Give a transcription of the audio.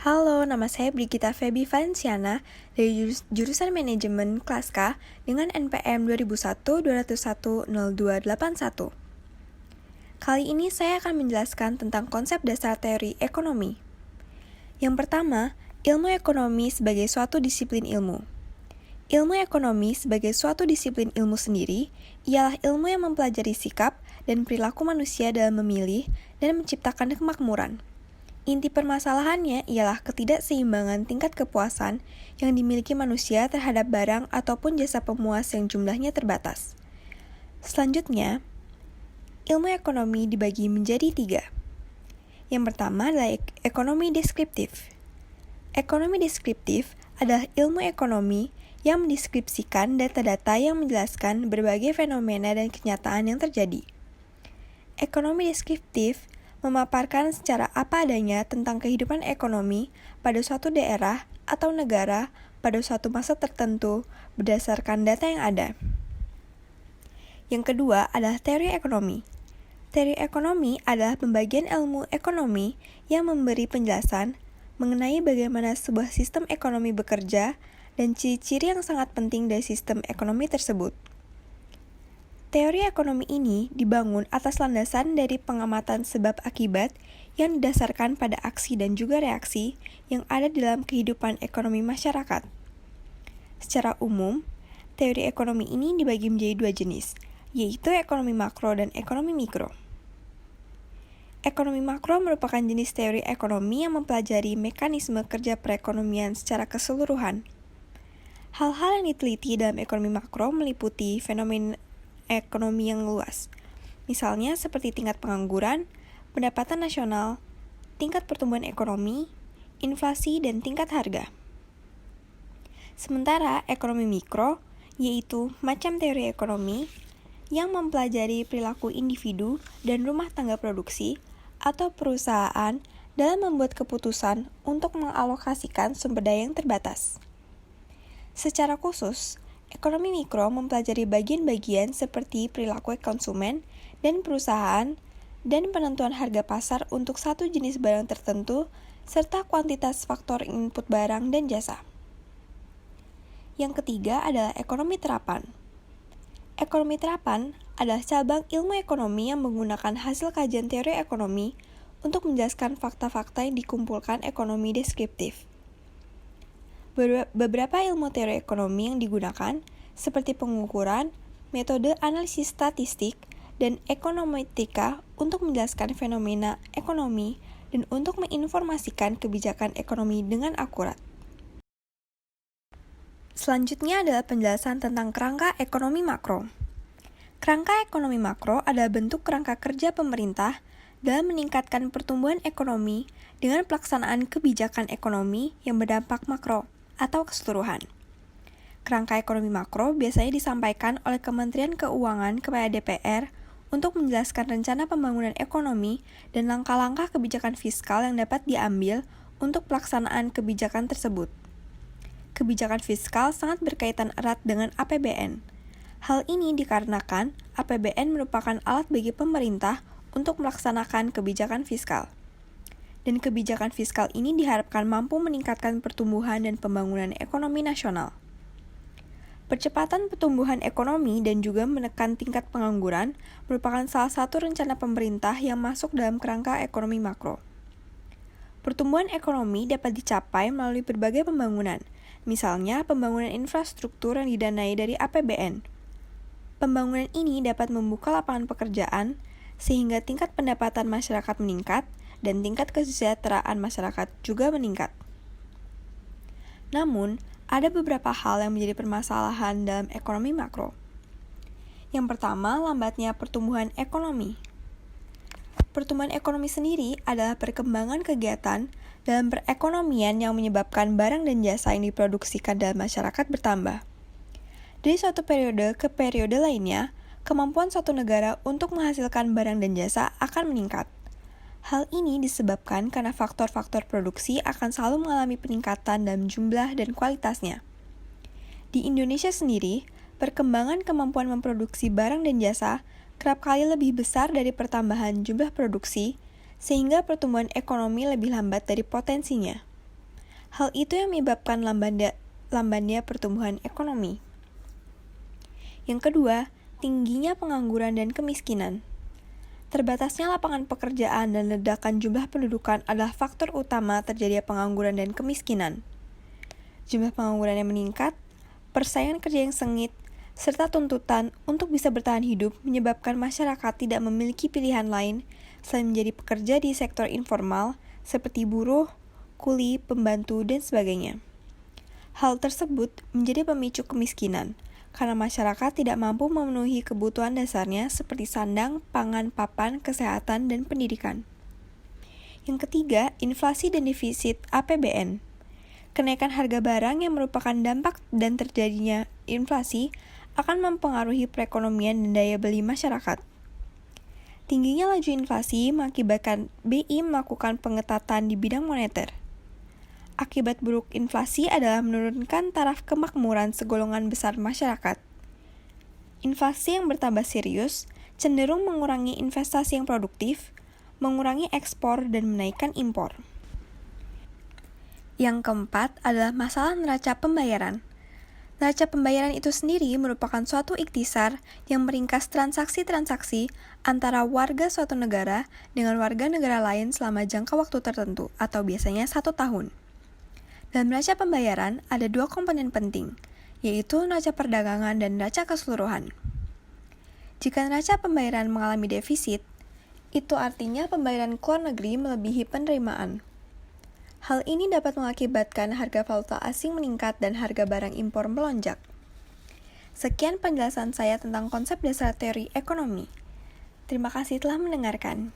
Halo, nama saya Brigita Feby Valenciana dari jurusan Manajemen kelas K dengan NPM 2001-201-0281. Kali ini saya akan menjelaskan tentang konsep dasar teori ekonomi. Yang pertama, ilmu ekonomi sebagai suatu disiplin ilmu. Ilmu ekonomi sebagai suatu disiplin ilmu sendiri ialah ilmu yang mempelajari sikap dan perilaku manusia dalam memilih dan menciptakan kemakmuran. Inti permasalahannya ialah ketidakseimbangan tingkat kepuasan yang dimiliki manusia terhadap barang ataupun jasa pemuas yang jumlahnya terbatas. Selanjutnya, ilmu ekonomi dibagi menjadi 3. Yang pertama adalah ekonomi deskriptif. Ekonomi deskriptif adalah ilmu ekonomi yang mendeskripsikan data-data yang menjelaskan berbagai fenomena dan kenyataan yang terjadi. Ekonomi deskriptif memaparkan secara apa adanya tentang kehidupan ekonomi pada suatu daerah atau negara pada suatu masa tertentu berdasarkan data yang ada. Yang kedua adalah teori ekonomi. Teori ekonomi adalah pembagian ilmu ekonomi yang memberi penjelasan mengenai bagaimana sebuah sistem ekonomi bekerja dan ciri-ciri yang sangat penting dari sistem ekonomi tersebut. Teori ekonomi ini dibangun atas landasan dari pengamatan sebab akibat yang didasarkan pada aksi dan juga reaksi yang ada dalam kehidupan ekonomi masyarakat. Secara umum, teori ekonomi ini dibagi menjadi 2 jenis, yaitu ekonomi makro dan ekonomi mikro. Ekonomi makro merupakan jenis teori ekonomi yang mempelajari mekanisme kerja perekonomian secara keseluruhan. Hal-hal yang diteliti dalam ekonomi makro meliputi fenomena ekonomi yang luas, misalnya seperti tingkat pengangguran, pendapatan nasional, tingkat pertumbuhan ekonomi, inflasi, dan tingkat harga. Sementara ekonomi mikro, yaitu macam teori ekonomi yang mempelajari perilaku individu dan rumah tangga produksi atau perusahaan dalam membuat keputusan untuk mengalokasikan sumber daya yang terbatas. Secara khusus, ekonomi mikro mempelajari bagian-bagian seperti perilaku konsumen dan perusahaan dan penentuan harga pasar untuk satu jenis barang tertentu serta kuantitas faktor input barang dan jasa. Yang ketiga adalah ekonomi terapan. Ekonomi terapan adalah cabang ilmu ekonomi yang menggunakan hasil kajian teori ekonomi untuk menjelaskan fakta-fakta yang dikumpulkan ekonomi deskriptif. Beberapa ilmu teori ekonomi yang digunakan, seperti pengukuran, metode analisis statistik, dan ekonometrik untuk menjelaskan fenomena ekonomi dan untuk menginformasikan kebijakan ekonomi dengan akurat. Selanjutnya adalah penjelasan tentang kerangka ekonomi makro. Kerangka ekonomi makro adalah bentuk kerangka kerja pemerintah dalam meningkatkan pertumbuhan ekonomi dengan pelaksanaan kebijakan ekonomi yang berdampak makro atau keseluruhan. Kerangka ekonomi makro biasanya disampaikan oleh Kementerian Keuangan kepada DPR untuk menjelaskan rencana pembangunan ekonomi dan langkah-langkah kebijakan fiskal yang dapat diambil untuk pelaksanaan kebijakan tersebut. Kebijakan fiskal sangat berkaitan erat dengan APBN. Hal ini dikarenakan APBN merupakan alat bagi pemerintah untuk melaksanakan kebijakan fiskal. Dan kebijakan fiskal ini diharapkan mampu meningkatkan pertumbuhan dan pembangunan ekonomi nasional. Percepatan pertumbuhan ekonomi dan juga menekan tingkat pengangguran merupakan salah satu rencana pemerintah yang masuk dalam kerangka ekonomi makro. Pertumbuhan ekonomi dapat dicapai melalui berbagai pembangunan, misalnya pembangunan infrastruktur yang didanai dari APBN. Pembangunan ini dapat membuka lapangan pekerjaan, sehingga tingkat pendapatan masyarakat meningkat, dan tingkat kesejahteraan masyarakat juga meningkat. Namun, ada beberapa hal yang menjadi permasalahan dalam ekonomi makro. Yang pertama, lambatnya pertumbuhan ekonomi. Pertumbuhan ekonomi sendiri adalah perkembangan kegiatan dalam perekonomian yang menyebabkan barang dan jasa yang diproduksikan dalam masyarakat bertambah. Dari suatu periode ke periode lainnya, kemampuan suatu negara untuk menghasilkan barang dan jasa akan meningkat. Hal ini disebabkan karena faktor-faktor produksi akan selalu mengalami peningkatan dalam jumlah dan kualitasnya. Di Indonesia sendiri, perkembangan kemampuan memproduksi barang dan jasa kerap kali lebih besar dari pertambahan jumlah produksi, sehingga pertumbuhan ekonomi lebih lambat dari potensinya. Hal itu yang menyebabkan lambannya pertumbuhan ekonomi. Yang kedua, tingginya pengangguran dan kemiskinan. Terbatasnya lapangan pekerjaan dan ledakan jumlah pendudukan adalah faktor utama terjadinya pengangguran dan kemiskinan. Jumlah pengangguran yang meningkat, persaingan kerja yang sengit, serta tuntutan untuk bisa bertahan hidup menyebabkan masyarakat tidak memiliki pilihan lain selain menjadi pekerja di sektor informal seperti buruh, kuli, pembantu, dan sebagainya. Hal tersebut menjadi pemicu kemiskinan, karena masyarakat tidak mampu memenuhi kebutuhan dasarnya seperti sandang, pangan, papan, kesehatan, dan pendidikan. Yang ketiga, inflasi dan defisit APBN. Kenaikan harga barang yang merupakan dampak dan terjadinya inflasi akan mempengaruhi perekonomian dan daya beli masyarakat. Tingginya laju inflasi mengakibatkan BI melakukan pengetatan di bidang moneter. Akibat buruk inflasi adalah menurunkan taraf kemakmuran segolongan besar masyarakat. Inflasi yang bertambah serius cenderung mengurangi investasi yang produktif, mengurangi ekspor, dan menaikkan impor. Yang keempat adalah masalah neraca pembayaran. Neraca pembayaran itu sendiri merupakan suatu ikhtisar yang meringkas transaksi-transaksi antara warga suatu negara dengan warga negara lain selama jangka waktu tertentu, atau biasanya 1 tahun. Dalam neraca pembayaran ada 2 komponen penting, yaitu neraca perdagangan dan neraca keseluruhan. Jika neraca pembayaran mengalami defisit, itu artinya pembayaran ke luar negeri melebihi penerimaan. Hal ini dapat mengakibatkan harga valuta asing meningkat dan harga barang impor melonjak. Sekian penjelasan saya tentang konsep dasar teori ekonomi. Terima kasih telah mendengarkan.